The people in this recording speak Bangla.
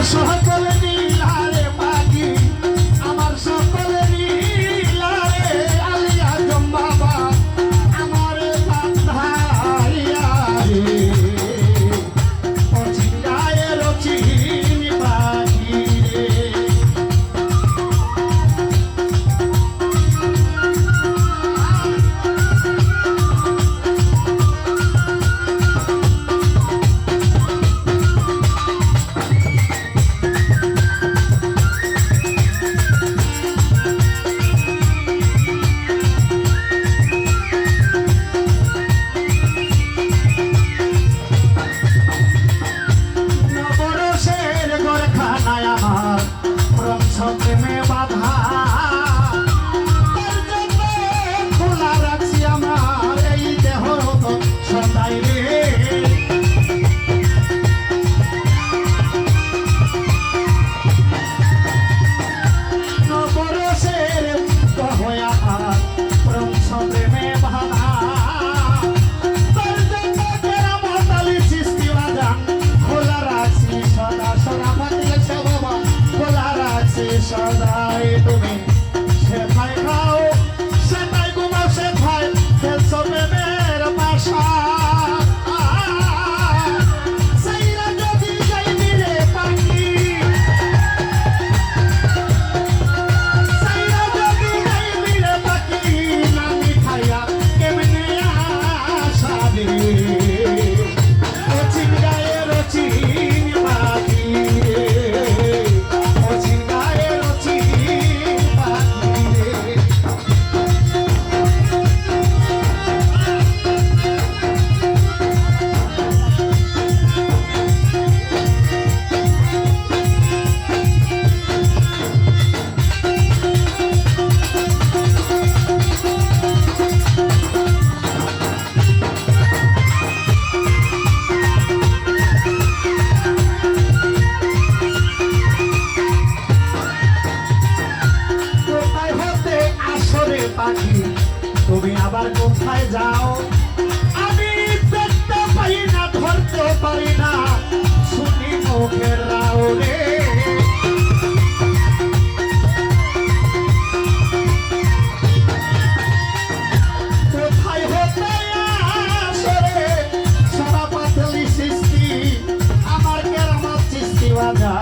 সকলে নীলারে পাখি আমার সকলে নীলারে আলিয়া জম্বাবা আমার বান্ধাইয়া রে অচিরায় রচিনি পাখি রে প্রেমে বাধা তার জন্য খোলা রাখছি আমার এই দেহ সদাই রে নবরসের হয়ে আমার প্রেমে বাধা তার জন্য কেরামতালি সৃষ্টি বাজান খোলা রাখছি সদা সদা বাতিলে সে বাবা খোলা রাখছি সদাই তুমি সেটাই খাও সেটাই ঘুমাও সেটাই খেলছো প্রেমের বাসা সেইরা যদি যাইবি রে পাখি সেইরা যদি যাইবি রে পাখি নামি খাইয়া কেমনে আসাবি অচিন গায়ের অচিন পাখি অচিন গায়ের অচিন পাখি কোথায় হতে আসরে পাখি তুমি আবার কোথায় যাও আমি দেখতে পাই না ধরতে পারি না শুনি মুখের রাও রে কোথায় হতে আসরে সারা পাতলি সৃষ্টি আমার কেরামত সৃষ্টি বাজা